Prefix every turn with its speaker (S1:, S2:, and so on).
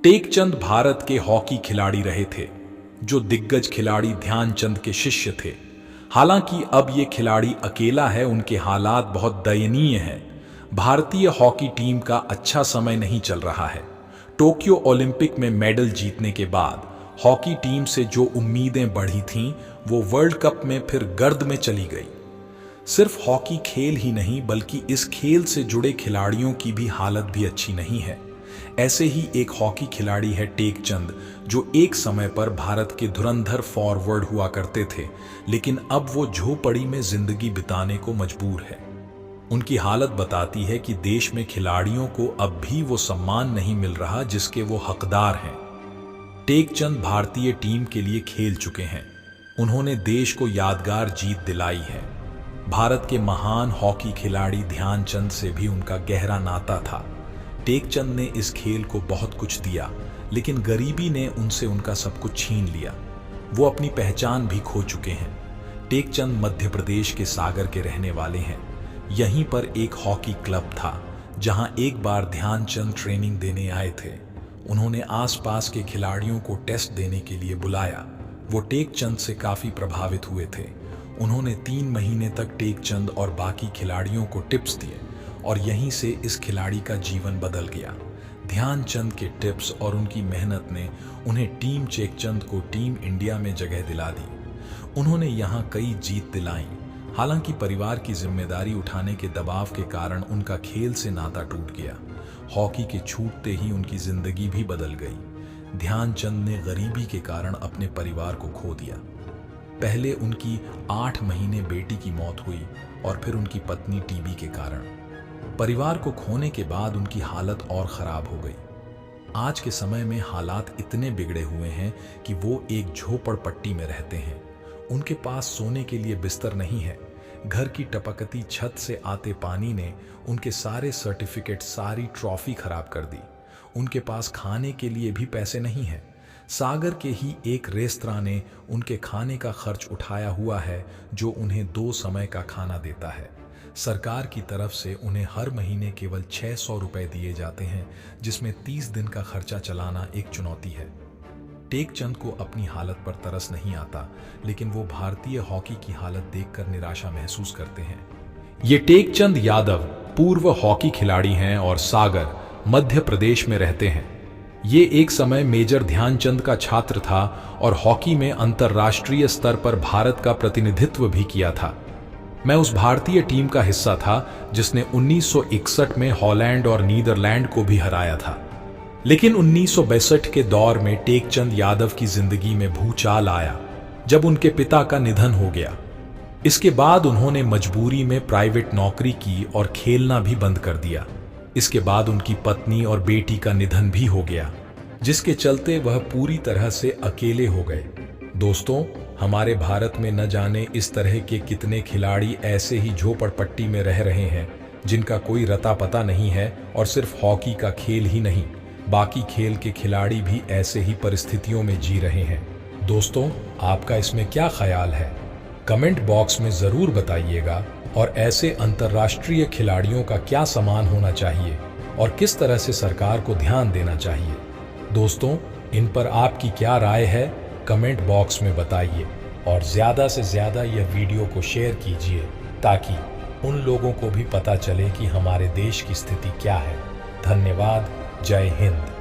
S1: टेकचंद भारत के हॉकी खिलाड़ी रहे थे, जो दिग्गज खिलाड़ी ध्यानचंद के शिष्य थे। हालांकि अब ये खिलाड़ी अकेला है, उनके हालात बहुत दयनीय हैं। भारतीय हॉकी टीम का अच्छा समय नहीं चल रहा है। टोक्यो ओलंपिक में मेडल जीतने के बाद हॉकी टीम से जो उम्मीदें बढ़ी थीं, वो वर्ल्ड कप में फिर गर्द में चली गई। सिर्फ हॉकी खेल ही नहीं, बल्कि इस खेल से जुड़े खिलाड़ियों की भी हालत भी अच्छी नहीं है। ऐसे ही एक हॉकी खिलाड़ी है टेकचंद, जो एक समय पर भारत के धुरंधर फॉरवर्ड हुआ करते थे, लेकिन अब वो झोपड़ी में जिंदगी बिताने को मजबूर है। उनकी हालत बताती है कि देश में खिलाड़ियों को अब भी वो सम्मान नहीं मिल रहा जिसके वो हकदार हैं। टेकचंद भारतीय टीम के लिए खेल चुके हैं। उन्होंने देश को यादगार जीत दिलाई है। भारत के महान हॉकी खिलाड़ी ध्यानचंद से भी उनका गहरा नाता था। टेकचंद ने इस खेल को बहुत कुछ दिया, लेकिन गरीबी ने उनसे उनका सब कुछ छीन लिया। वो अपनी पहचान भी खो चुके हैं। टेकचंद मध्य प्रदेश के सागर के रहने वाले हैं। यहीं पर एक हॉकी क्लब था, जहां एक बार ध्यानचंद ट्रेनिंग देने आए थे। उन्होंने आसपास के खिलाड़ियों को टेस्ट देने के लिए बुलाया। वो टेकचंद से काफी प्रभावित हुए थे। उन्होंने 3 महीने तक टेकचंद और बाकी खिलाड़ियों को टिप्स दिए, और यहीं से इस खिलाड़ी का जीवन बदल गया। ध्यानचंद के टिप्स और उनकी मेहनत ने उन्हें टीम टेकचंद को टीम इंडिया में जगह दिला दी। उन्होंने यहाँ कई जीत दिलाई। हालांकि परिवार की जिम्मेदारी उठाने के दबाव के कारण उनका खेल से नाता टूट गया। हॉकी के छूटते ही उनकी जिंदगी भी बदल गई। ध्यानचंद ने गरीबी के कारण अपने परिवार को खो दिया। पहले उनकी 8 महीने बेटी की मौत हुई, और फिर उनकी पत्नी टीबी के कारण। परिवार को खोने के बाद उनकी हालत और खराब हो गई। आज के समय में हालात इतने बिगड़े हुए हैं कि वो एक झोपड़पट्टी में रहते हैं। उनके पास सोने के लिए बिस्तर नहीं है। घर की टपकती छत से आते पानी ने उनके सारे सर्टिफिकेट, सारी ट्रॉफी खराब कर दी। उनके पास खाने के लिए भी पैसे नहीं है। सागर के ही एक रेस्तरां ने उनके खाने का खर्च उठाया हुआ है, जो उन्हें 2 समय का खाना देता है। सरकार की तरफ से उन्हें हर महीने केवल 600 रुपए दिए जाते हैं, जिसमें 30 दिन का खर्चा चलाना एक चुनौती है। टेकचंद को अपनी हालत पर तरस नहीं आता, लेकिन वो भारतीय हॉकी की हालत देखकर निराशा महसूस करते हैं। ये टेकचंद यादव पूर्व हॉकी खिलाड़ी हैं और सागर, मध्य प्रदेश में रहते हैं। ये एक समय मेजर ध्यानचंद का छात्र था और हॉकी में अंतर्राष्ट्रीय स्तर पर भारत का प्रतिनिधित्व भी किया था। मैं उस भारतीय टीम का हिस्सा था जिसने 1961 में हॉलैंड और नीदरलैंड को भी हराया था। लेकिन 1962 के दौर में टेकचंद यादव की जिंदगी में भूचाल आया, जब उनके पिता का निधन हो गया। इसके बाद उन्होंने मजबूरी में प्राइवेट नौकरी की और खेलना भी बंद कर दिया। इसके बाद उनकी पत्नी और बेटी का निधन भी हो गया, जिसके चलते वह पूरी तरह से अकेले हो गए। दोस्तों, हमारे भारत में न जाने इस तरह के कितने खिलाड़ी ऐसे ही झोपड़पट्टी में रह रहे हैं, जिनका कोई रता पता नहीं है। और सिर्फ हॉकी का खेल ही नहीं, बाकी खेल के खिलाड़ी भी ऐसे ही परिस्थितियों में जी रहे हैं। दोस्तों, आपका इसमें क्या ख्याल है? कमेंट बॉक्स में जरूर बताइएगा। और ऐसे अंतर्राष्ट्रीय खिलाड़ियों का क्या सम्मान होना चाहिए और किस तरह से सरकार को ध्यान देना चाहिए? दोस्तों, इन पर आपकी क्या राय है? कमेंट बॉक्स में बताइए, और ज़्यादा से ज़्यादा यह वीडियो को शेयर कीजिए, ताकि उन लोगों को भी पता चले कि हमारे देश की स्थिति क्या है। धन्यवाद। जय हिंद।